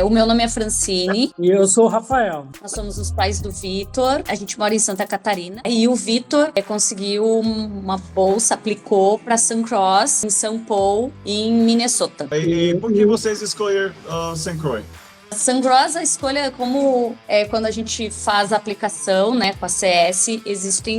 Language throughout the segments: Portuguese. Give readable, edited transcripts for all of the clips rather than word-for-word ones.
O meu nome é Francine. E eu sou o Rafael. Nós somos os pais do Vitor. A gente mora em Santa Catarina. E o Vitor conseguiu uma bolsa, aplicou para Sun Cross, em São Paulo, em Minnesota. E por que vocês escolheram St. Croix? Sun Cross, a escolha como quando a gente faz a aplicação, né, com a CS,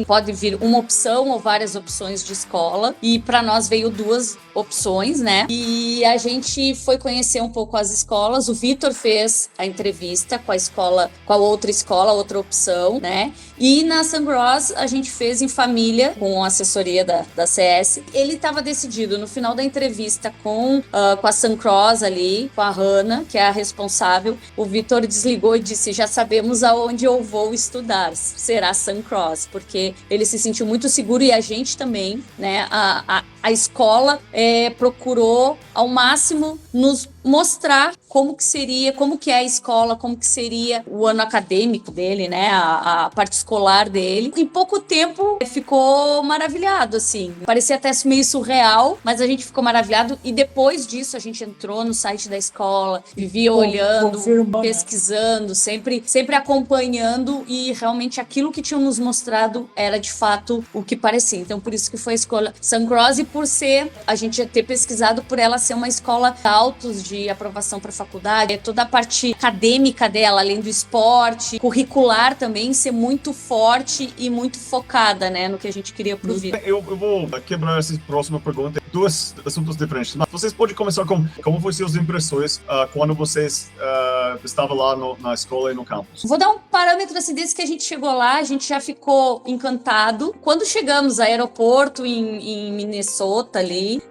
pode vir uma opção ou várias opções de escola, e para nós veio 2 opções, né? E a gente foi conhecer um pouco as escolas. O Vitor fez a entrevista com a escola, com a outra escola, outra opção, né? E na Sun Cross a gente fez em família, com a assessoria da CS. Ele estava decidido no final da entrevista com a Sun Cross ali, com a Hannah, que é a responsável. O Vitor desligou e disse: já sabemos aonde eu vou estudar, será Sun Cross, porque ele se sentiu muito seguro, e a gente também, né? A escola procurou ao máximo nos mostrar como que é a escola, como que seria o ano acadêmico dele, né, a parte escolar dele. Em pouco tempo ficou maravilhado, assim. Parecia até meio surreal, mas a gente ficou maravilhado, e depois disso a gente entrou no site da escola, vivia olhando, pesquisando, sempre acompanhando, e realmente aquilo que tinham nos mostrado era de fato o que parecia. Então por isso que foi a escola Sun Cross, e por ser, a gente ia ter pesquisado por ela ser uma escola altos de aprovação para faculdade, toda a parte acadêmica dela, além do esporte, curricular também, ser muito forte e muito focada, né, no que a gente queria pro Vitor. Eu vou quebrar essa próxima pergunta. 2 assuntos diferentes. Vocês podem começar com como foram suas impressões quando vocês estavam lá na escola e no campus? Vou dar um parâmetro assim, desde que a gente chegou lá, a gente já ficou encantado. Quando chegamos ao aeroporto em Minnesota ali,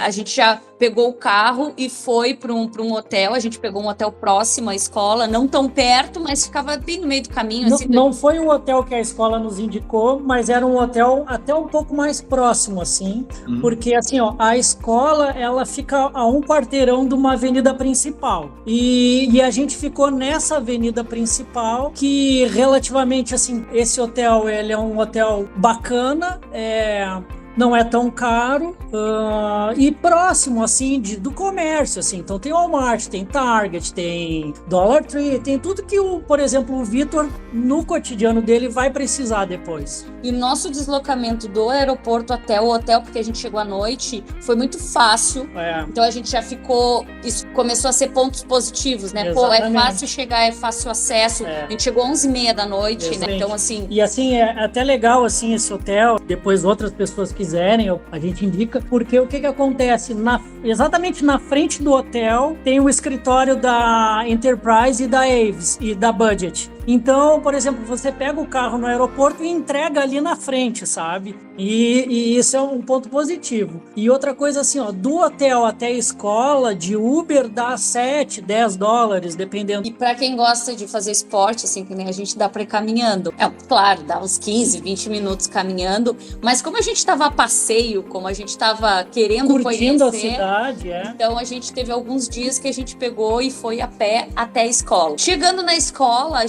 a gente já pegou o carro e foi para um hotel. A gente pegou um hotel próximo à escola, não tão perto, mas ficava bem no meio do caminho. Não, assim, não foi o hotel que a escola nos indicou, mas era um hotel até um pouco mais próximo, assim, porque assim, ó, a escola, ela fica a um quarteirão de uma avenida principal, e a gente ficou nessa avenida principal, que relativamente, assim, esse hotel, ele é um hotel bacana, não é tão caro, e próximo, assim, do comércio, assim. Então tem Walmart, tem Target, tem Dollar Tree, tem tudo que, por exemplo, o Vitor, no cotidiano dele, vai precisar depois. E nosso deslocamento do aeroporto até o hotel, porque a gente chegou à noite, foi muito fácil. Então a gente já ficou... Isso começou a ser pontos positivos, né? Exatamente. Pô, é fácil chegar, é fácil acesso. A gente chegou 11h30 da noite, Exatamente. né? Então, assim... E assim, é até legal, assim, esse hotel. Depois outras pessoas quiserem, a gente indica. Porque o que acontece? Exatamente na frente do hotel tem o escritório da Enterprise e da Avis e da Budget. Então, por exemplo, você pega o carro no aeroporto e entrega ali na frente, sabe? E isso é um ponto positivo. E outra coisa assim, ó, do hotel até a escola, de Uber, dá $7-10, dependendo. E pra quem gosta de fazer esporte, assim, que nem a gente, dá pra ir caminhando. Claro, dá uns 15, 20 minutos caminhando, mas como a gente tava a passeio, como a gente tava querendo curtindo conhecer, a cidade, então a gente teve alguns dias que a gente pegou e foi a pé até a escola. Chegando na escola, a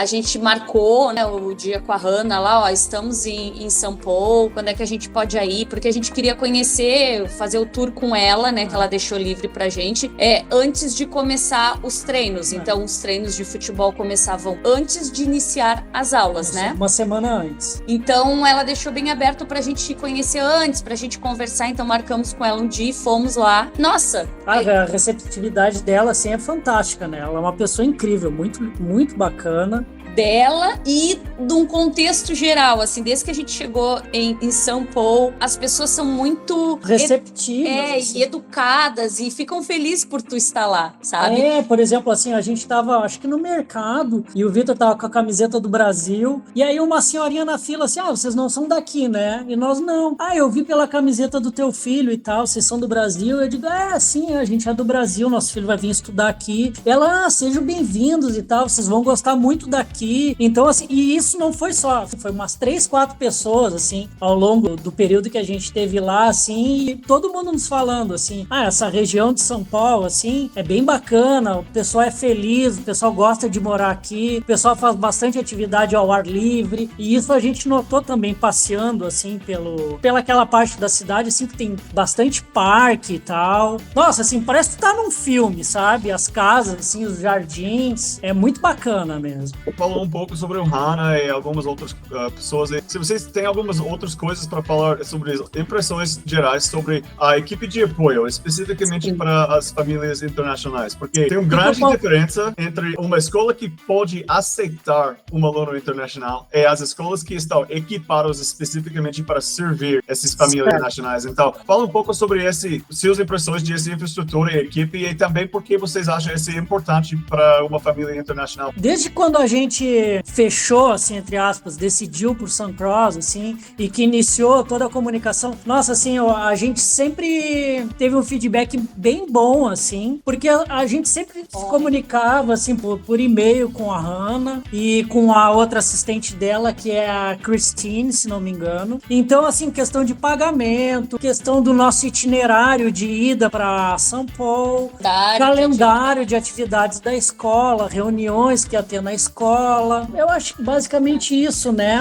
gente marcou, né, o dia com a Hannah lá, ó, estamos em São Paulo, quando é que a gente pode ir? Porque a gente queria conhecer, fazer o tour com ela, né, que ela deixou livre pra gente, antes de começar os treinos. Então, os treinos de futebol começavam antes de iniciar as aulas, né? Uma semana antes. Então, ela deixou bem aberto pra gente conhecer antes, pra gente conversar. Então, marcamos com ela um dia e fomos lá. Nossa! A receptividade dela, assim, é fantástica, né? Ela é uma pessoa incrível, muito, muito bacana. Dela e de um contexto geral, assim, desde que a gente chegou em São Paulo, as pessoas são muito receptivas, assim. E educadas, e ficam felizes por tu estar lá, sabe? Por exemplo, assim, a gente tava, acho que no mercado, e o Vitor tava com a camiseta do Brasil, e aí uma senhorinha na fila assim, vocês não são daqui, né? E nós não. Eu vi pela camiseta do teu filho e tal, vocês são do Brasil? Eu digo, sim, a gente é do Brasil, nosso filho vai vir estudar aqui. Ela, sejam bem-vindos e tal, vocês vão gostar muito daqui. aqui. Então, assim, e isso não foi só, foi umas 3, 4 pessoas, assim, ao longo do período que a gente esteve lá, assim, e todo mundo nos falando, assim, essa região de São Paulo, assim, é bem bacana, o pessoal é feliz, o pessoal gosta de morar aqui, o pessoal faz bastante atividade ao ar livre, e isso a gente notou também passeando, assim, pela aquela parte da cidade, assim, que tem bastante parque e tal. Nossa, assim, parece que tá num filme, sabe? As casas, assim, os jardins, é muito bacana mesmo. Falou um pouco sobre o Hana e algumas outras pessoas. Se vocês têm algumas outras coisas para falar sobre impressões gerais sobre a equipe de apoio, especificamente para as famílias internacionais, porque tem uma grande diferença entre uma escola que pode aceitar um aluno internacional e as escolas que estão equipadas especificamente para servir essas famílias internacionais. Então, fala um pouco sobre suas impressões de essa infraestrutura e equipe e também por que vocês acham isso importante para uma família internacional. Desde quando a gente fechou, assim, entre aspas, decidiu por Suncross, assim, e que iniciou toda a comunicação, nossa, assim, a gente sempre teve um feedback bem bom, assim, porque a gente sempre se comunicava, assim, por e-mail com a Hannah e com a outra assistente dela, que é a Christine, se não me engano. Então, assim, questão de pagamento, questão do nosso itinerário de ida para São Paulo, calendário de atividades da escola, reuniões que ia ter na escola. Eu acho que basicamente isso, né?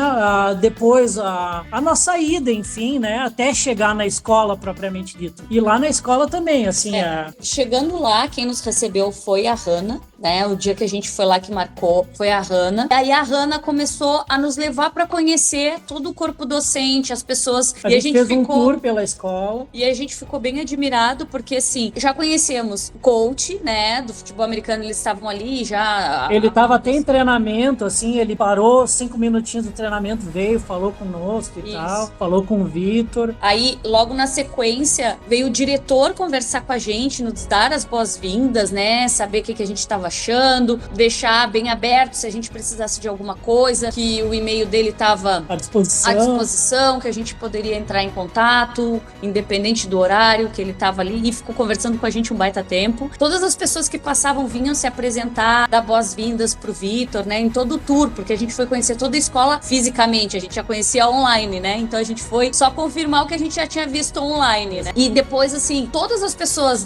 Depois a nossa ida, enfim, né? Até chegar na escola propriamente dito. E lá na escola também, assim. Chegando lá, quem nos recebeu foi a Hannah, né? O dia que a gente foi lá que marcou foi a Hannah. E aí a Hannah começou a nos levar para conhecer todo o corpo docente, as pessoas. A gente fez um tour pela escola. E a gente ficou bem admirado, porque assim, já conhecemos o coach, né? Do futebol americano, eles estavam ali já. Ele estava até em treinamento, assim, ele parou 5 minutinhos do treinamento, veio, falou conosco e tal, falou com o Vitor. Aí, logo na sequência, veio o diretor conversar com a gente, nos dar as boas-vindas, né? Saber o que a gente estava achando, deixar bem aberto se a gente precisasse de alguma coisa, que o e-mail dele estava à disposição, que a gente poderia entrar em contato, independente do horário que ele estava ali, e ficou conversando com a gente um baita tempo. Todas as pessoas que passavam vinham se apresentar, dar boas-vindas pro Vitor, né, em todo o tour, porque a gente foi conhecer toda a escola fisicamente, a gente já conhecia online, né, então a gente foi só confirmar o que a gente já tinha visto online, né, e depois, assim, todas as pessoas,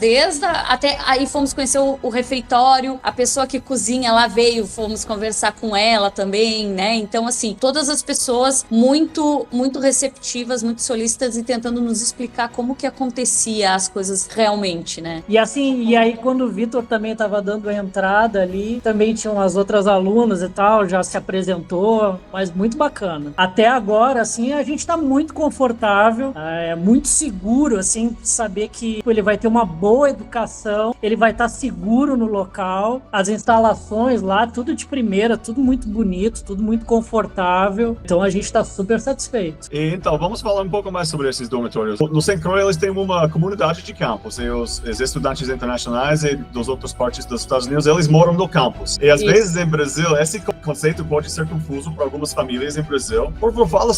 até aí fomos conhecer o refeitório, a pessoa que cozinha lá veio, fomos conversar com ela também, né, então, assim, todas as pessoas muito, muito receptivas, muito solícitas e tentando nos explicar como que acontecia as coisas realmente, né. E assim, e aí quando o Vitor também tava dando a entrada ali, também tinham as outras alunas e tal, já se apresentou, mas muito bacana. Até agora, assim, a gente tá muito confortável, é muito seguro, assim, saber que ele vai ter uma boa educação, ele vai estar seguro no local, as instalações lá, tudo de primeira, tudo muito bonito, tudo muito confortável, então a gente tá super satisfeito. E, então, vamos falar um pouco mais sobre esses dormitórios. No Syncro, eles têm uma comunidade de campus, e os estudantes internacionais e das outras partes dos Estados Unidos, eles moram no campus. E às vezes em Brasil, esse conceito pode ser confuso para algumas famílias em Brasil. Por favor, fala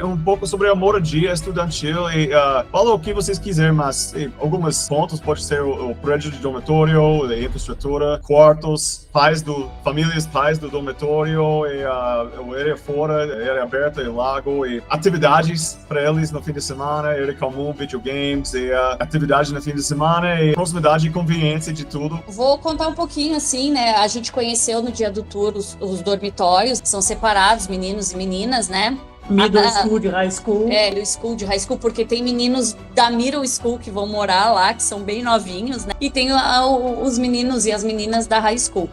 um pouco sobre a moradia estudantil e fala o que vocês quiserem, mas alguns pontos pode ser o prédio de dormitório, a infraestrutura, quartos, famílias pais do dormitório, e a área fora, a área aberta, e lago, e atividades para eles no fim de semana, área comum, videogames, e atividade no fim de semana, e proximidade e conveniência de tudo. Vou contar um pouquinho, assim, né? A gente conheceu no dia do tour os dormitórios, são separados, meninos e meninas, né? Middle school de high school. Middle school de high school, porque tem meninos da middle school que vão morar lá, que são bem novinhos, né? E tem os meninos e as meninas da high school.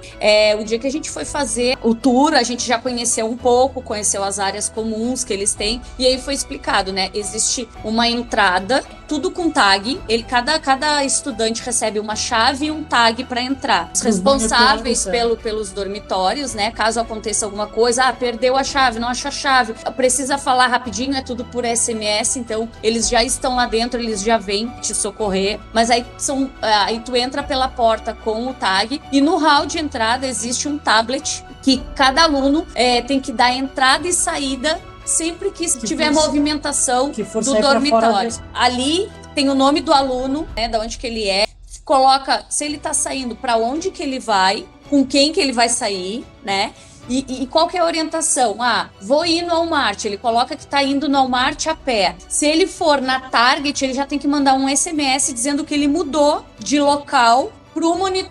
O dia que a gente foi fazer o tour, a gente já conheceu um pouco, conheceu as áreas comuns que eles têm, e aí foi explicado, né? Existe uma entrada, tudo com tag, cada estudante recebe uma chave e um tag para entrar. Os responsáveis pelos dormitórios, né? Caso aconteça alguma coisa, perdeu a chave, não achou a chave, precisa falar rapidinho, é tudo por SMS, então eles já estão lá dentro, eles já vêm te socorrer, mas aí tu entra pela porta com o tag, e no hall de entrada existe um tablet que cada aluno tem que dar entrada e saída sempre que tiver movimentação do dormitório. Ali tem o nome do aluno, né, da onde que ele é, coloca se ele tá saindo, para onde que ele vai, com quem que ele vai sair, né? E qual que é a orientação? Vou ir no Walmart. Ele coloca que tá indo no Walmart a pé. Se ele for na Target, ele já tem que mandar um SMS dizendo que ele mudou de local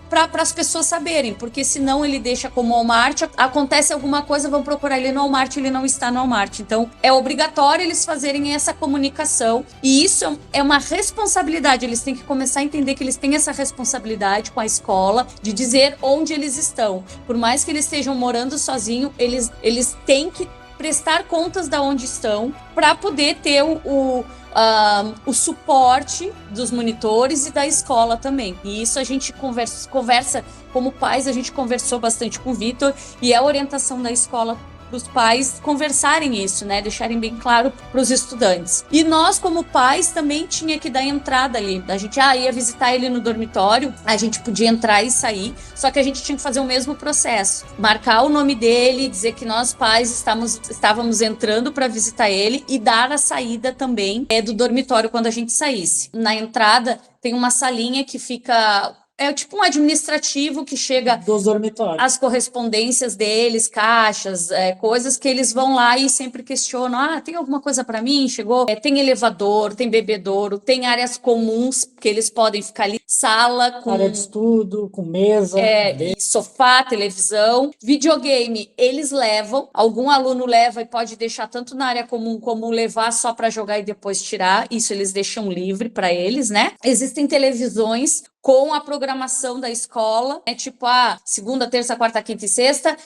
para as pessoas saberem, porque senão ele deixa como Walmart, acontece alguma coisa, vão procurar ele no Walmart, ele não está no Walmart. Então, é obrigatório eles fazerem essa comunicação, e isso é uma responsabilidade, eles têm que começar a entender que eles têm essa responsabilidade com a escola, de dizer onde eles estão. Por mais que eles estejam morando sozinhos, eles têm que prestar contas de onde estão, para poder ter o suporte dos monitores e da escola também. E isso a gente conversa como pais, a gente conversou bastante com o Vitor, e é a orientação da escola para os pais conversarem isso, né? Deixarem bem claro para os estudantes. E nós, como pais, também tinha que dar entrada ali. A gente ia visitar ele no dormitório, a gente podia entrar e sair, só que a gente tinha que fazer o mesmo processo. Marcar o nome dele, dizer que nós, pais, estávamos entrando para visitar ele e dar a saída também do dormitório quando a gente saísse. Na entrada, tem uma salinha que fica... É tipo um administrativo que chega dos dormitórios, as correspondências deles, caixas, coisas que eles vão lá e sempre questionam. Tem alguma coisa para mim? Chegou? Tem elevador, tem bebedouro, tem áreas comuns que eles podem ficar ali. Sala com... área de estudo, com mesa. Sofá, televisão. Videogame, eles levam. Algum aluno leva e pode deixar tanto na área comum como levar só para jogar e depois tirar. Isso eles deixam livre para eles, né? Existem televisões com a programação da escola, tipo, segunda, terça, quarta, quinta e sexta,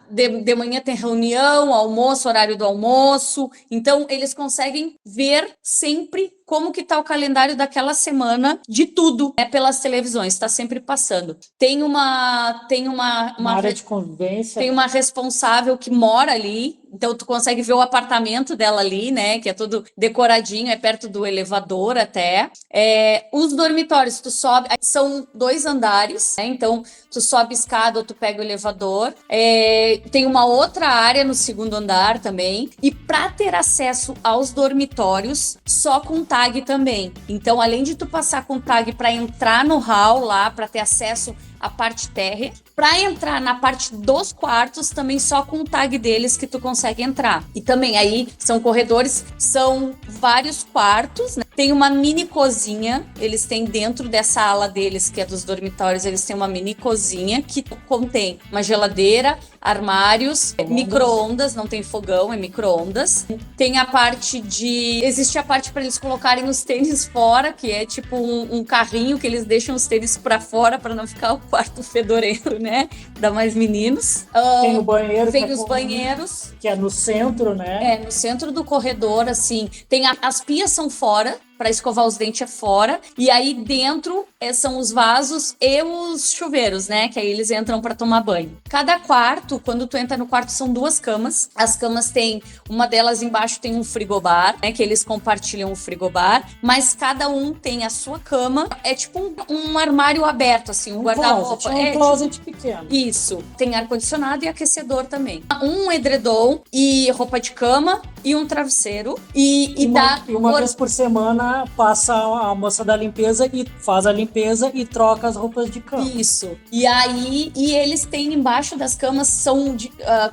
de manhã tem reunião, almoço, horário do almoço, então eles conseguem ver sempre como que tá o calendário daquela semana de tudo, pelas televisões, está sempre passando. Tem uma área de convivência. Tem uma responsável que mora ali, então tu consegue ver o apartamento dela ali, né, que é todo decoradinho, é perto do elevador até. Os dormitórios, tu sobe, são 2 andares, né, então tu sobe escada ou tu pega o elevador. Tem uma outra área no 2º andar também, e para ter acesso aos dormitórios, só com tag também. Então, além de tu passar com tag para entrar no hall lá, para ter acesso à parte térrea, para entrar na parte dos quartos, também só com o tag deles que tu consegue entrar. E também aí são corredores, são vários quartos, né? Tem uma mini cozinha, eles têm dentro dessa ala deles, que é dos dormitórios, eles têm uma mini cozinha que contém uma geladeira, armários, micro-ondas, não tem fogão, é micro-ondas. Tem a parte existe a parte para eles colocarem os tênis fora, que é tipo um carrinho que eles deixam os tênis para fora para não ficar o quarto fedorento, né? Dá mais meninos. Tem o banheiro. Tem os banheiros. Que é no centro, né? No centro do corredor, assim. Tem as pias são fora, para escovar os dentes é fora, e aí dentro são os vasos e os chuveiros, né, que aí eles entram para tomar banho. Cada quarto, quando tu entra no quarto, são 2 camas. As camas tem, uma delas embaixo tem um frigobar, né, que eles compartilham o frigobar, mas cada um tem a sua cama, é tipo um armário aberto, assim, um guarda-roupa. Um closet pequeno. Isso, tem ar-condicionado e aquecedor também. Um edredom e roupa de cama e um travesseiro, e uma vez por semana passa a moça da limpeza e faz a limpeza e troca as roupas de cama. Isso. E aí, eles têm embaixo das camas,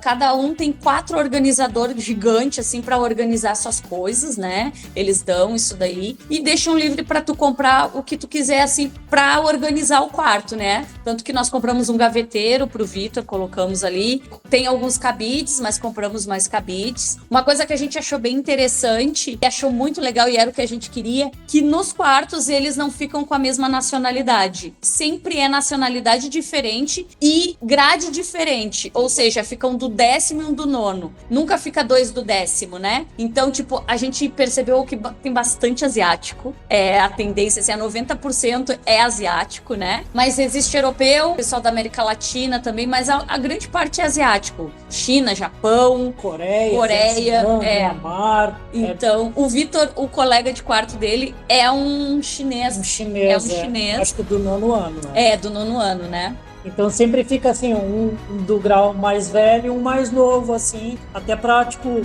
cada um tem 4 organizadores gigantes, assim, para organizar suas coisas, né? Eles dão isso daí e deixam livre para tu comprar o que tu quiser, assim, para organizar o quarto, né? Tanto que nós compramos um gaveteiro pro Vitor, colocamos ali. Tem alguns cabides, mas compramos mais cabides. Uma coisa que a gente achou bem interessante e achou muito legal, e era o que a gente queria, que nos quartos eles não ficam com a mesma nacionalidade. Sempre é nacionalidade diferente e grade diferente. Ou seja, ficam do 10º e um do 9º. Nunca fica 2 do 10º, né? Então, tipo, a gente percebeu que tem bastante asiático. A tendência, assim, 90% é asiático, né? Mas existe europeu, pessoal da América Latina também, mas a grande parte é asiático. China, Japão, Coreia, Myanmar. Então, o Vitor, o colega de quarto dele, é um chinês. É um chinês. Acho que do 9º ano, né? Do 9º ano, né? Então sempre fica assim, um do grau mais velho e um mais novo, assim, até pra, tipo,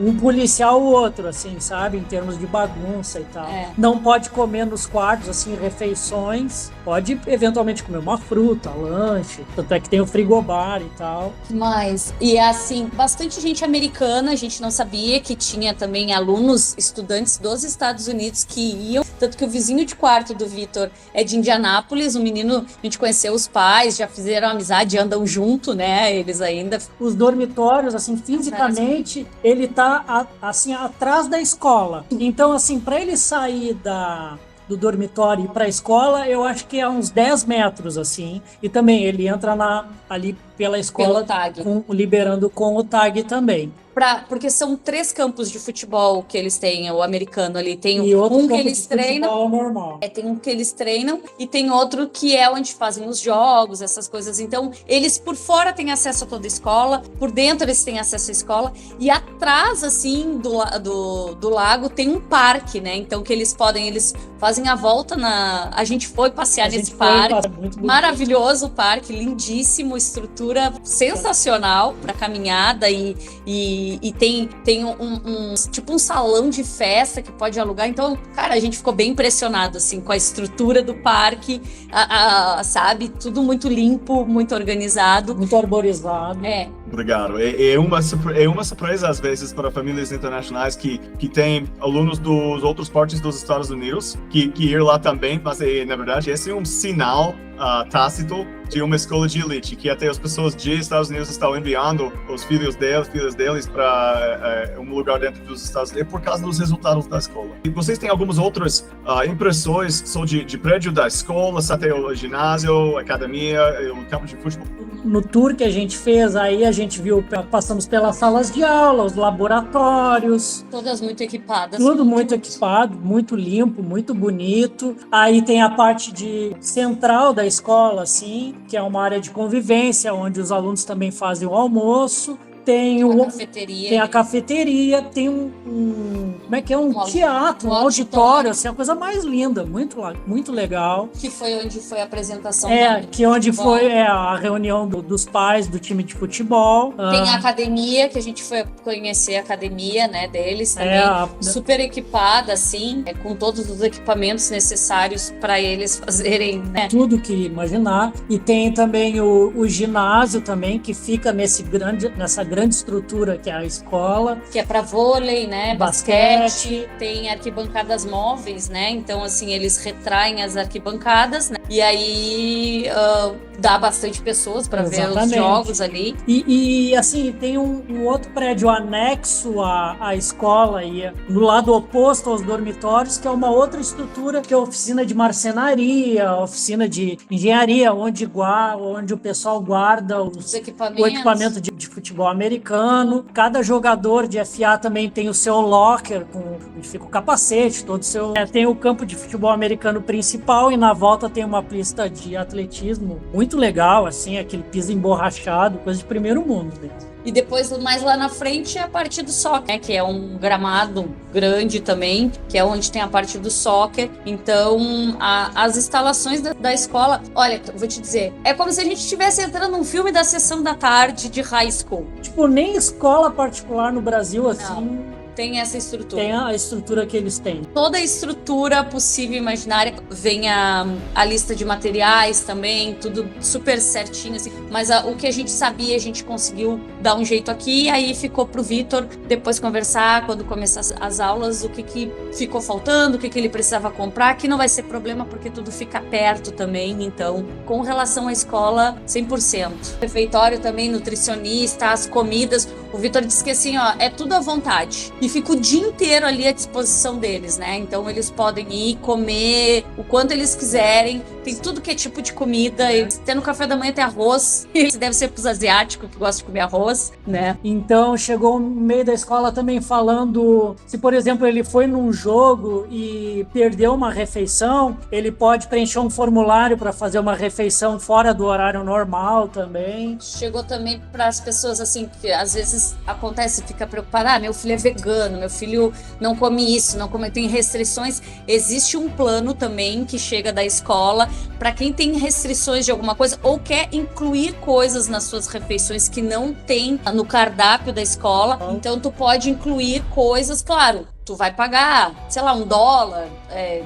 um policiar o outro, assim, sabe? Em termos de bagunça e tal. Não pode comer nos quartos, assim, refeições. Pode, eventualmente, comer uma fruta, lanche. Tanto é que tem o frigobar e tal. Mas, e assim, bastante gente americana, a gente não sabia que tinha também alunos, estudantes dos Estados Unidos que iam. Tanto que o vizinho de quarto do Vitor é de Indianápolis, o menino, a gente conheceu os pais, já fizeram amizade, andam junto, né? Eles ainda... Os dormitórios, assim, fisicamente, ele tá, assim, atrás da escola. Então, assim, para ele sair do dormitório e ir para a escola, eu acho que é uns 10 metros, assim. E também ele entra ali pela escola, pelo tag. Liberando com o tag também. Porque são 3 campos de futebol que eles têm, o americano ali. Tem um que eles treinam. Normal. Tem um que eles treinam e tem outro que é onde fazem os jogos, essas coisas. Então, eles por fora têm acesso a toda a escola, por dentro eles têm acesso à escola. E atrás, assim, do lago tem um parque, né? Então, que eles fazem a volta a gente foi passear nesse parque. Maravilhoso o parque, lindíssimo, estrutura sensacional para caminhada e tem tipo um salão de festa que pode alugar. Então, cara, a gente ficou bem impressionado assim com a estrutura do parque, sabe? Tudo muito limpo, muito organizado, muito arborizado. Obrigado. É uma surpresa às vezes para famílias internacionais que têm alunos dos outros partes dos Estados Unidos que ir lá também, mas na verdade esse é um sinal tácito de uma escola de elite, que até as pessoas de Estados Unidos estão enviando os filhos deles para um lugar dentro dos Estados Unidos por causa dos resultados da escola. E vocês têm algumas outras impressões só de prédio da escola, até o ginásio, academia, o campo de futebol? No tour que a gente fez, aí a gente passamos pelas salas de aula, os laboratórios. Todas muito equipadas. Tudo muito equipado, muito limpo, muito bonito. Aí tem a parte central da escola, assim, que é uma área de convivência, onde os alunos também fazem o almoço. Tem a cafeteria, tem como é que é? Um teatro, um auditório, assim, a coisa mais linda, muito legal. Que foi onde foi a apresentação. Onde foi a reunião dos pais do time de futebol. Tem a academia, que a gente foi conhecer a academia, né, deles também. Super equipada, assim, com todos os equipamentos necessários para eles fazerem, né? Tudo que imaginar. E tem também o ginásio também, que fica nessa grande estrutura que é a escola. Que é para vôlei, né? Basquete. Tem arquibancadas móveis, né? Então, assim, eles retraem as arquibancadas, né? E aí dá bastante pessoas para ver os jogos ali. E assim, tem um outro prédio anexo à escola e no lado oposto aos dormitórios, que é uma outra estrutura, que é a oficina de marcenaria, a oficina de engenharia, onde o pessoal guarda o equipamento de futebol americano. Cada jogador de FA também tem o seu locker, onde fica o capacete, todo o seu... tem o campo de futebol americano principal e na volta tem uma pista de atletismo muito legal, assim, aquele piso emborrachado, coisa de primeiro mundo mesmo. E depois, mais lá na frente, é a parte do soccer, né? Que é um gramado grande também, que é onde tem a parte do soccer. Então, as instalações da escola, olha, vou te dizer, é como se a gente estivesse entrando num filme da sessão da tarde de high school. Tipo, nem escola particular no Brasil, assim... Não. Tem essa estrutura. Tem a estrutura que eles têm. Toda a estrutura possível e imaginária. Vem a lista de materiais também, tudo super certinho, assim. Mas o que a gente sabia, a gente conseguiu dar um jeito aqui. Aí ficou pro Vitor depois conversar, quando começar as aulas, o que ficou faltando, o que ele precisava comprar, que não vai ser problema, porque tudo fica perto também. Então, com relação à escola, 100%. Refeitório também, nutricionista, as comidas. O Vitor disse que assim, é tudo à vontade. E fica o dia inteiro ali à disposição deles, né? Então eles podem ir comer o quanto eles quiserem. Tem tudo que é tipo de comida. Eles têm no café da manhã tem arroz. Isso deve ser pros asiáticos que gostam de comer arroz, né? Então chegou no meio da escola também falando, se por exemplo ele foi num jogo e perdeu uma refeição, ele pode preencher um formulário para fazer uma refeição fora do horário normal também. Chegou também para as pessoas assim, que às vezes acontece, fica preocupada, meu filho é vegano, meu filho não come isso, não come, tem restrições. Existe um plano também que chega da escola para quem tem restrições de alguma coisa ou quer incluir coisas nas suas refeições que não tem no cardápio da escola, então tu pode incluir coisas, claro. Tu vai pagar, sei lá, $1,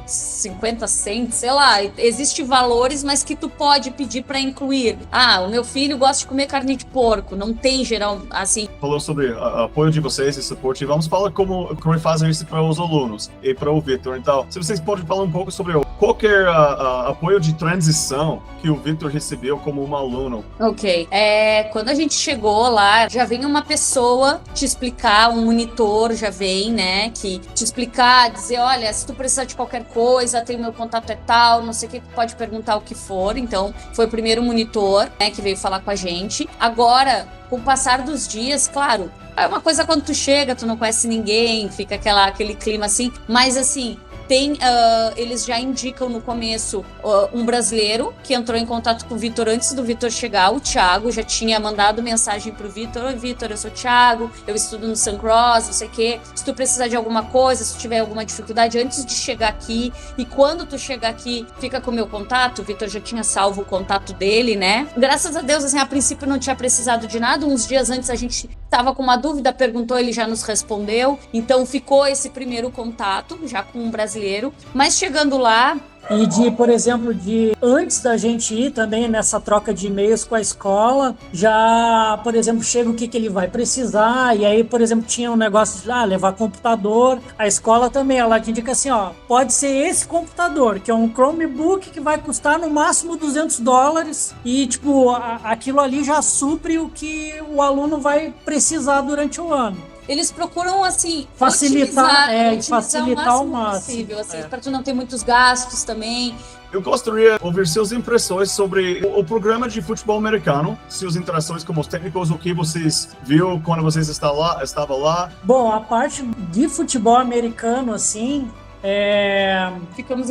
50 cents, sei lá. Existem valores, mas que tu pode pedir para incluir. O meu filho gosta de comer carne de porco. Não tem geral, assim. Falou sobre apoio de vocês e suporte. Vamos falar como fazem isso para os alunos e para o Vitor. Então, se vocês podem falar um pouco sobre qualquer apoio de transição que o Vitor recebeu como um aluno. Ok. Quando a gente chegou lá, já vem uma pessoa te explicar, um monitor já vem, né, que te explicar, dizer, olha, se tu precisar de qualquer coisa, tem o meu contato é tal, não sei o que, tu pode perguntar o que for. Então, foi o primeiro monitor, né, que veio falar com a gente. Agora, com o passar dos dias, claro, é uma coisa quando tu chega, tu não conhece ninguém, fica aquele clima assim, mas assim, eles já indicam no começo um brasileiro que entrou em contato com o Vitor antes do Vitor chegar, o Thiago, já tinha mandado mensagem pro Vitor: oi Vitor, eu sou o Thiago, eu estudo no Suncross, não sei o quê, se tu precisar de alguma coisa, se tu tiver alguma dificuldade antes de chegar aqui, e quando tu chegar aqui, fica com o meu contato. O Vitor já tinha salvo o contato dele, né? Graças a Deus, assim, a princípio não tinha precisado de nada, uns dias antes a gente tava com uma dúvida, perguntou, ele já nos respondeu, então ficou esse primeiro contato, já com um brasileiro. Mas chegando lá... E por exemplo, antes da gente ir também nessa troca de e-mails com a escola, já, por exemplo, chega o que ele vai precisar, e aí, por exemplo, tinha um negócio de levar computador. A escola também, ela te indica assim, pode ser esse computador, que é um Chromebook que vai custar no máximo $200, e tipo, aquilo ali já supre o que o aluno vai precisar durante o ano. Eles procuram, assim, facilitar o máximo possível, assim, para tu não ter muitos gastos também. Eu gostaria de ouvir suas impressões sobre o programa de futebol americano, suas interações com os técnicos, o que vocês viram quando vocês estavam lá. Bom, a parte de futebol americano, assim... Ficamos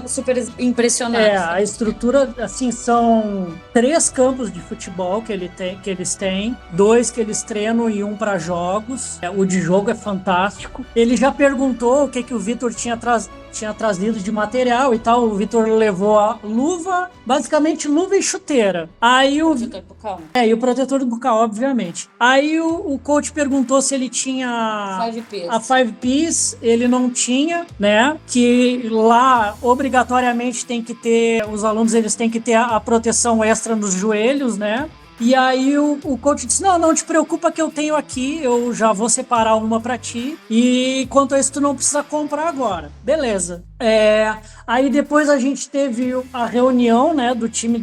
super impressionados. A estrutura, assim, são 3 campos de futebol que eles têm, 2 que eles treinam e 1 para jogos. O de jogo é fantástico. Ele já perguntou o que o Vitor tinha trazido de material e tal. O Vitor levou a luva, basicamente luva e chuteira. Aí protetor bucal. E o protetor bucal, obviamente. Aí o coach perguntou se ele tinha a 5-piece, ele não tinha, né? Que lá obrigatoriamente tem que ter, os alunos eles têm que ter a proteção extra nos joelhos, né? E aí o coach disse, não te preocupa que eu tenho aqui, eu já vou separar uma pra ti, e quanto a isso tu não precisa comprar agora. Beleza. Aí depois a gente teve a reunião, né, do time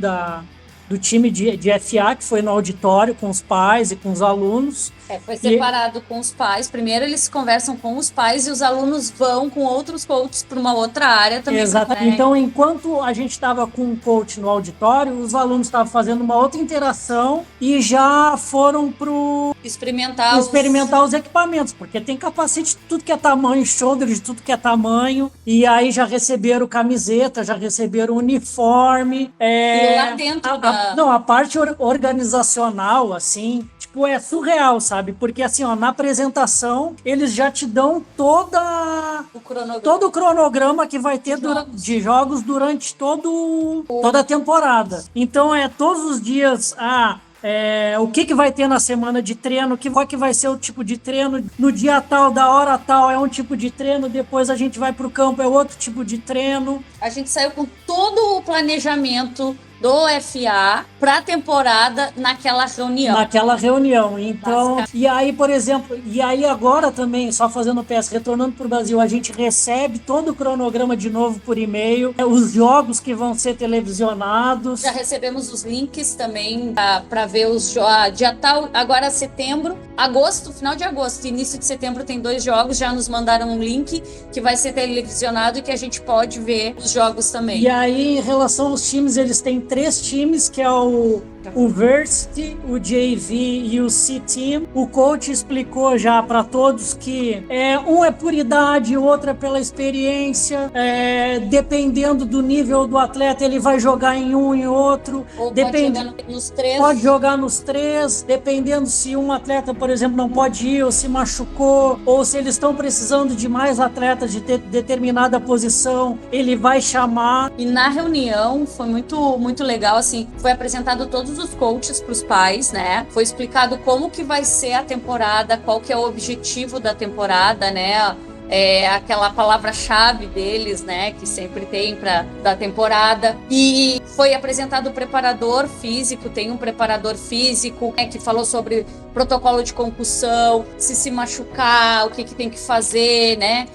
de FA, que foi no auditório com os pais e com os alunos. Foi separado com os pais. Primeiro eles conversam com os pais e os alunos vão com outros coaches para uma outra área também. Exato. Então, enquanto a gente estava com um coach no auditório, os alunos estavam fazendo uma outra interação e já foram pro experimentar os equipamentos, porque tem capacete de tudo que é tamanho, shoulder de tudo que é tamanho, e aí já receberam camiseta, já receberam uniforme. E lá dentro a parte organizacional, assim, tipo, é surreal, sabe? Porque assim, na apresentação, eles já te dão todo o cronograma que vai ter de jogos durante toda a temporada. Então, todos os dias, o que vai ter na semana de treino, qual que vai ser o tipo de treino, no dia tal, da hora tal, é um tipo de treino, depois a gente vai pro campo, é outro tipo de treino. A gente saiu com todo o planejamento do FA para a temporada naquela reunião. Então, e aí, por exemplo, agora também, só fazendo o PS, retornando para o Brasil, a gente recebe todo o cronograma de novo por e-mail, os jogos que vão ser televisionados. Já recebemos os links também para ver os jogos. Dia tal, agora setembro, final de agosto, início de setembro tem 2 jogos, já nos mandaram um link que vai ser televisionado e que a gente pode ver os jogos também. E aí, em relação aos times, eles têm 3 times, que é o O Varsity, o JV e o C-Team, o coach explicou já para todos que um é por idade, o outro é pela experiência, dependendo do nível do atleta, ele vai jogar em um e outro. Ou pode jogar nos três. Pode jogar nos três, dependendo se um atleta, por exemplo, não pode ir ou se machucou, ou se eles estão precisando de mais atletas de determinada posição, ele vai chamar. E na reunião foi muito legal, assim, foi apresentado todos os coaches para os pais, né? Foi explicado como que vai ser a temporada, qual que é o objetivo da temporada, né? Aquela palavra-chave deles, né, que sempre tem da temporada. E foi apresentado o preparador físico, tem um preparador físico, né, que falou sobre protocolo de concussão, se machucar, o que tem que fazer, né?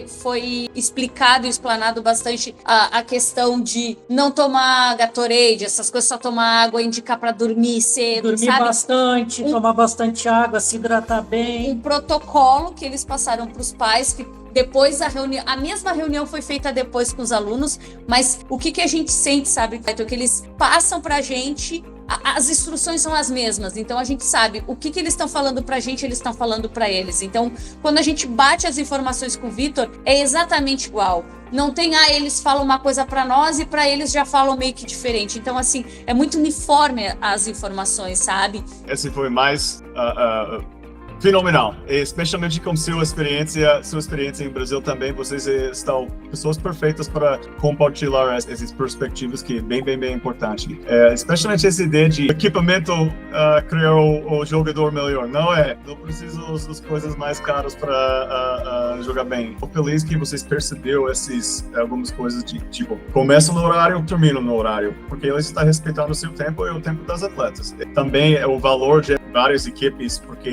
Foi explicado e explanado bastante a questão de não tomar Gatorade, essas coisas, só tomar água, indicar para dormir cedo, dormir sabe? Bastante, tomar bastante água, se hidratar bem. Um protocolo que eles passaram para os pais, que depois da reunião, a mesma reunião foi feita depois com os alunos, mas o que a gente sente, sabe, Cleiton, que eles passam pra gente, as instruções são as mesmas, então a gente sabe o que eles estão falando pra gente, eles estão falando pra eles. Então, quando a gente bate as informações com o Vitor, é exatamente igual. Não tem, eles falam uma coisa pra nós e pra eles já falam meio que diferente. Então, assim, é muito uniforme as informações, sabe? Esse foi mais fenomenal, especialmente com sua experiência em Brasil também. Vocês estão pessoas perfeitas para compartilhar essas perspectivas, que é bem importante. Especialmente essa ideia de equipamento criar o jogador melhor. Não precisa das coisas mais caras para jogar bem. Estou feliz que vocês perceberam algumas coisas de tipo, começa no horário, termina no horário, porque eles estão respeitando o seu tempo e o tempo das atletas. Também é o valor de várias equipes, porque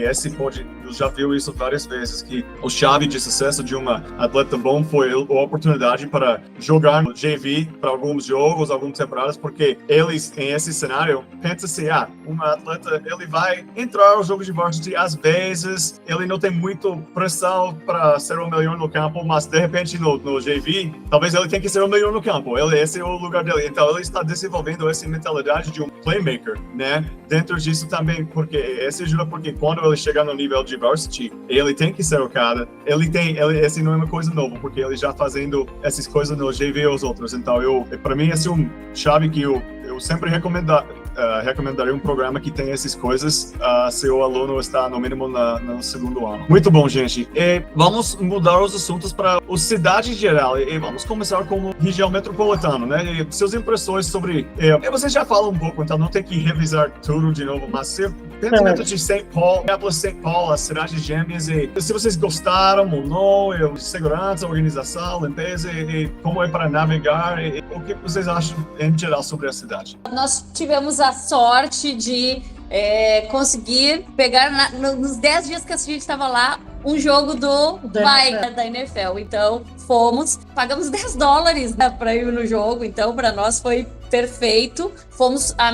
eu já vi isso várias vezes, que o chave de sucesso de uma atleta bom foi a oportunidade para jogar no JV para alguns jogos, algumas temporadas, porque eles, em esse cenário, pensam-se, uma atleta, ele vai entrar aos jogos de varsity, às vezes, ele não tem muito pressão para ser o melhor no campo, mas de repente no JV, talvez ele tenha que ser o melhor no campo, esse é o lugar dele. Então ele está desenvolvendo essa mentalidade de um playmaker, né? Dentro disso também, porque esse ajuda, porque quando ele chegar no nível de varsity, ele tem que ser o cara, esse não é uma coisa nova, porque ele já fazendo essas coisas no JV e os outros. Então, para mim, esse é um chave que eu sempre recomendaria um programa que tem essas coisas, se o aluno está no mínimo no segundo ano. Muito bom, gente. E vamos mudar os assuntos para a cidade geral, e vamos começar com a região metropolitana, né? E suas impressões sobre... Você já fala um pouco, então não tem que revisar tudo de novo, mas dentro de St. Paul, Minneapolis, St. Paul, as cidades gêmeas, e se vocês gostaram ou não, segurança, organização, limpeza, e como é para navegar, e o que vocês acham em geral sobre a cidade? Nós tivemos a sorte de conseguir pegar nos 10 dias que a gente estava lá um jogo da NFL. Então, pagamos $10, né, para ir no jogo, então para nós foi perfeito. Fomos a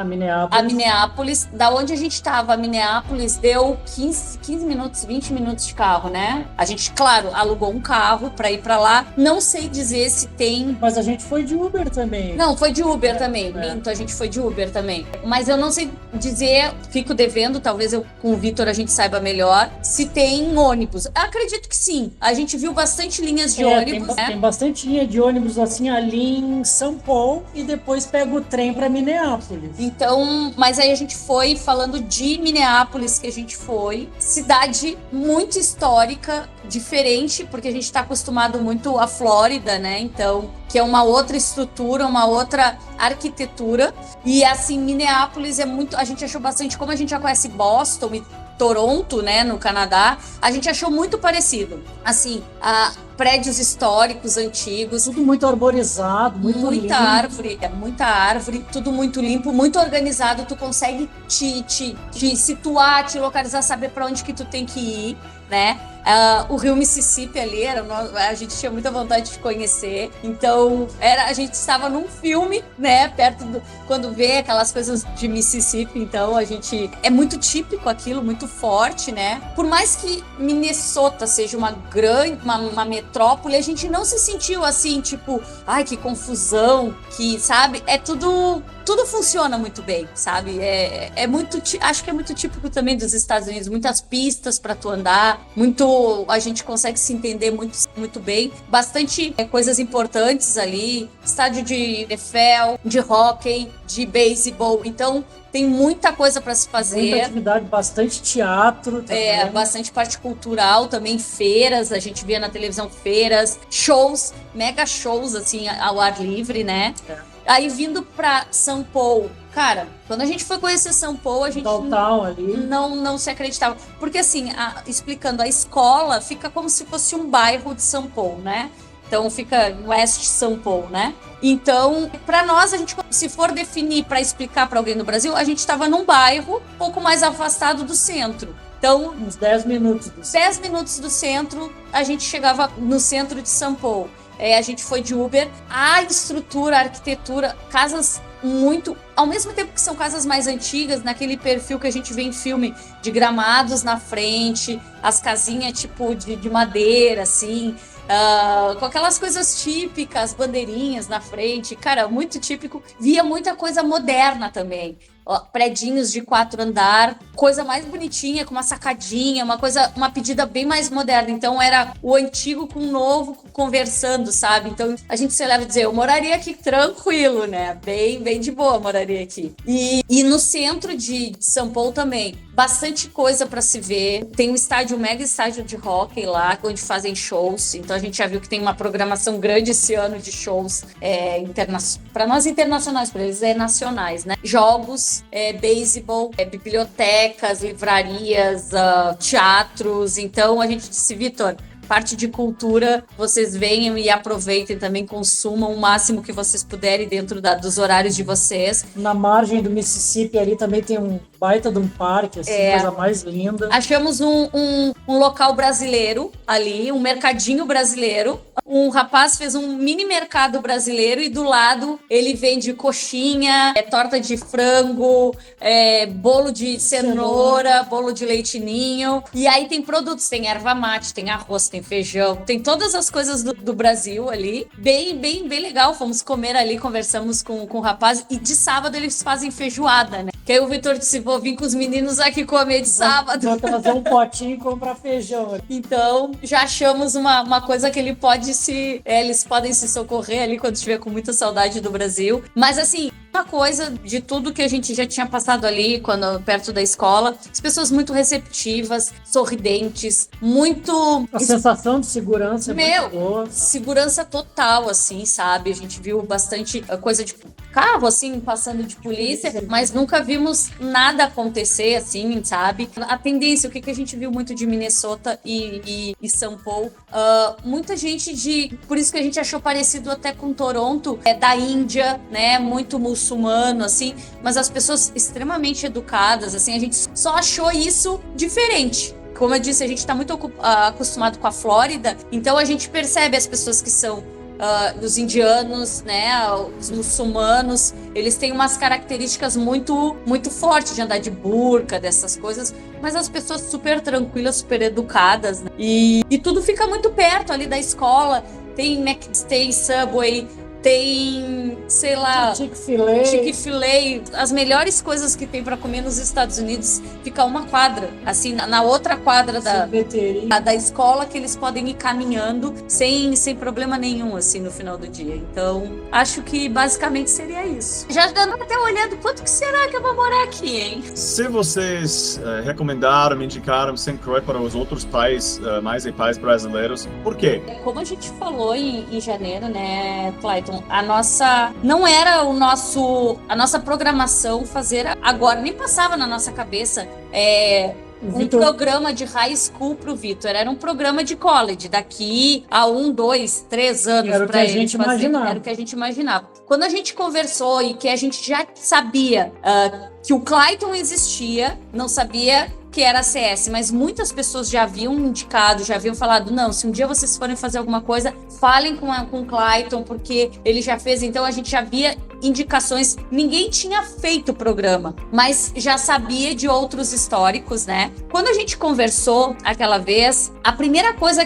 Minneapolis. Da onde a gente estava, a Minneapolis deu 15 minutos, 20 minutos de carro, né? A gente, claro, alugou um carro para ir para lá. Não sei dizer se tem... Mas a gente foi de Uber também. Não, foi de Uber também. Minto, a gente foi de Uber também. Mas eu não sei dizer, fico devendo, talvez com o Vitor a gente saiba melhor, se tem ônibus. Acredito que sim. A gente viu bastante linhas de ônibus, né? Tem bastante linha de ônibus assim ali em São Paulo e depois pega o trem para Minneapolis. Então, mas aí a gente foi falando de Minneapolis, que a gente foi. Cidade muito histórica, diferente, porque a gente está acostumado muito à Flórida, né? Então, que é uma outra estrutura, uma outra arquitetura. E assim, Minneapolis é muito... A gente achou bastante, como a gente já conhece Boston e Toronto, né, no Canadá, a gente achou muito parecido. Assim, prédios históricos, antigos. Tudo muito arborizado, muita árvore, tudo muito limpo, muito organizado. Tu consegue te situar, te localizar, saber para onde que tu tem que ir, né? O rio Mississippi ali, a gente tinha muita vontade de conhecer. Então, a gente estava num filme, né? Quando vê aquelas coisas de Mississippi. Então, é muito típico aquilo, muito forte, né? Por mais que Minnesota seja uma metrópole, a gente não se sentiu assim, tipo, ai, que confusão, que, sabe? É tudo tudo funciona muito bem, sabe? Acho que é muito típico também dos Estados Unidos, muitas pistas para tu andar, a gente consegue se entender muito, muito bem, bastante coisas importantes ali, estádio de NFL, de hóquei, de beisebol, então tem muita coisa para se fazer. Muita atividade, bastante teatro também. Bastante parte cultural também, feiras, a gente via na televisão feiras, shows, mega shows, assim, ao ar livre, né? Aí vindo pra São Paulo, cara, quando a gente foi conhecer São Paulo, a gente não se acreditava. Porque assim, explicando, a escola fica como se fosse um bairro de São Paulo, né? Então fica no oeste de São Paulo, né? Então, para nós, a gente, se for definir para explicar para alguém no Brasil, a gente estava num bairro um pouco mais afastado do centro. Então, uns 10 minutos. 10 minutos do centro, a gente chegava no centro de São Paulo. A gente foi de Uber. A estrutura, a arquitetura, casas muito... Ao mesmo tempo que são casas mais antigas, naquele perfil que a gente vê em filme, de gramados na frente, as casinhas tipo de madeira, assim... com aquelas coisas típicas, bandeirinhas na frente, cara, muito típico. Via muita coisa moderna também. Predinhos de 4 andar, coisa mais bonitinha, com uma sacadinha, uma pedida bem mais moderna. Então era o antigo com o novo conversando, sabe? Então a gente se leva a dizer, eu moraria aqui tranquilo, né? Bem de boa moraria aqui. E no centro de São Paulo também, bastante coisa para se ver. Tem um mega estádio de hóquei lá, onde fazem shows. Então a gente já viu que tem uma programação grande esse ano de shows para nós internacionais, para eles nacionais, né? Jogos, beisebol, bibliotecas, livrarias, teatros. Então a gente disse, Vitor, parte de cultura, vocês venham e aproveitem também, consumam o máximo que vocês puderem dentro dos horários de vocês. Na margem do Mississippi ali também tem um baita de um parque, assim, coisa mais linda. Achamos um local brasileiro ali, um mercadinho brasileiro. Um rapaz fez um mini mercado brasileiro e do lado ele vende coxinha, torta de frango, bolo de cenoura, bolo de leite ninho. E aí tem produtos, tem erva mate, tem arroz, tem feijão, tem todas as coisas do Brasil ali. Bem legal. Fomos comer ali, conversamos com o rapaz. E de sábado eles fazem feijoada, né? Que aí o Vitor disse, vou vir com os meninos aqui comer de sábado. Vou trazer um potinho e comprar feijão. Então, já achamos uma coisa que eles podem se socorrer ali quando estiver com muita saudade do Brasil. Mas assim, uma coisa de tudo que a gente já tinha passado ali, perto da escola, as pessoas muito receptivas, sorridentes, muito... A sensação de segurança é muito boa. Segurança total, assim, sabe? A gente viu bastante coisa de carro, assim, passando de polícia, mas nunca vimos nada acontecer, assim, sabe? A tendência, o que a gente viu muito de Minnesota e São Paulo, muita gente por isso que a gente achou parecido até com Toronto, da Índia, né? Muito muçulmano, assim, mas as pessoas extremamente educadas, assim, a gente só achou isso diferente. Como eu disse, a gente está muito acostumado com a Flórida, então a gente percebe as pessoas que são os indianos, né, os muçulmanos, eles têm umas características muito, muito fortes de andar de burca, dessas coisas, mas as pessoas super tranquilas, super educadas, né? E tudo fica muito perto ali da escola, tem McStay, Subway, tem, sei lá, Chick-fil-A, as melhores coisas que tem para comer nos Estados Unidos, fica uma quadra, assim, na outra quadra da escola, que eles podem ir caminhando sem problema nenhum, assim, no final do dia. Então, acho que basicamente seria isso. Já dando até olhando, quanto que será que eu vou morar aqui, hein? Se vocês recomendaram, indicaram St. Croix para os outros pais, mães e pais brasileiros, por quê? Como a gente falou em janeiro, né, Clayton, não era a nossa programação fazer agora, nem passava na nossa cabeça programa de high school pro Vitor, era um programa de college, daqui a 1, 2, 3 anos para ele fazer. Era o que a gente imaginava. Quando a gente conversou e que a gente já sabia que o Clayton existia, não sabia que era a CS, mas muitas pessoas já haviam indicado, já haviam falado, não, se um dia vocês forem fazer alguma coisa, falem com o Clayton, porque ele já fez. Então a gente já via indicações, ninguém tinha feito o programa, mas já sabia de outros históricos, né? Quando a gente conversou aquela vez, a primeira coisa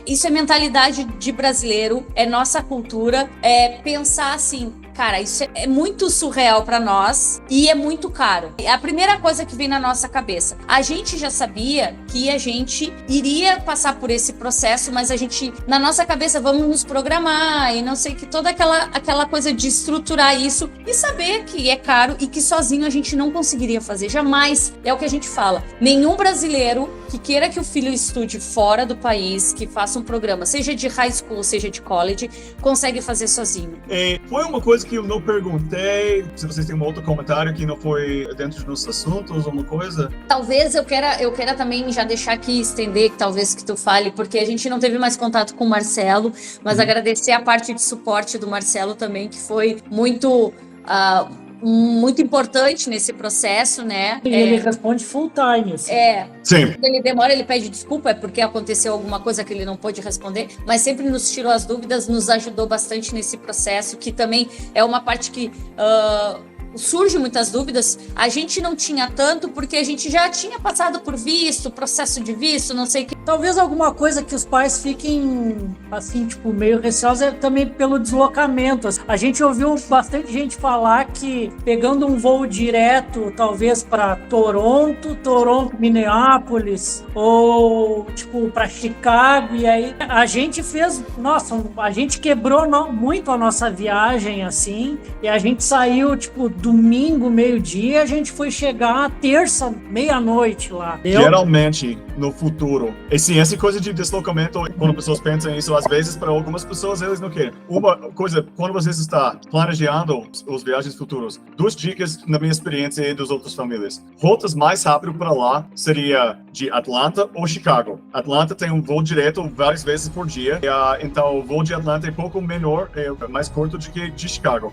isso é mentalidade de brasileiro, é nossa cultura, é pensar assim, cara, isso é muito surreal pra nós e é muito caro. É a primeira coisa que vem na nossa cabeça. A gente já sabia que a gente iria passar por esse processo, mas a gente, na nossa cabeça, vamos nos programar e não sei que toda aquela coisa de estruturar isso e saber que é caro e que sozinho a gente não conseguiria fazer. Jamais. É o que a gente fala. Nenhum brasileiro que queira que o filho estude fora do país, que faça um programa, seja de high school, seja de college, consegue fazer sozinho. Foi uma coisa que eu não perguntei, se vocês têm um outro comentário que não foi dentro dos assuntos, alguma coisa? Talvez eu queira também já deixar aqui, estender, talvez que tu fale, porque a gente não teve mais contato com o Marcelo, mas agradecer a parte de suporte do Marcelo também, que foi muito importante nesse processo, né? E ele responde full time, assim. Sim. Quando ele demora, ele pede desculpa, é porque aconteceu alguma coisa que ele não pôde responder, mas sempre nos tirou as dúvidas, nos ajudou bastante nesse processo, que também é uma parte que surge muitas dúvidas. A gente não tinha tanto, porque a gente já tinha passado por visto, processo de visto, não sei o que. Talvez alguma coisa que os pais fiquem, assim, tipo, meio receosos é também pelo deslocamento. A gente ouviu bastante gente falar que pegando um voo direto, talvez para Toronto, Minneapolis, ou, tipo, para Chicago, e aí a gente fez, nossa, a gente quebrou muito a nossa viagem, assim, e a gente saiu, tipo, domingo, meio-dia, a gente foi chegar terça, meia-noite lá. Geralmente, no futuro, sim, essa coisa de deslocamento, quando pessoas pensam isso, às vezes, para algumas pessoas, eles não querem. Uma coisa, quando você está planejando os viagens futuros, 2 dicas na minha experiência e das outras famílias. Rotas mais rápido para lá seria de Atlanta ou Chicago. Atlanta tem um voo direto várias vezes por dia, então o voo de Atlanta é pouco menor, é mais curto do que de Chicago.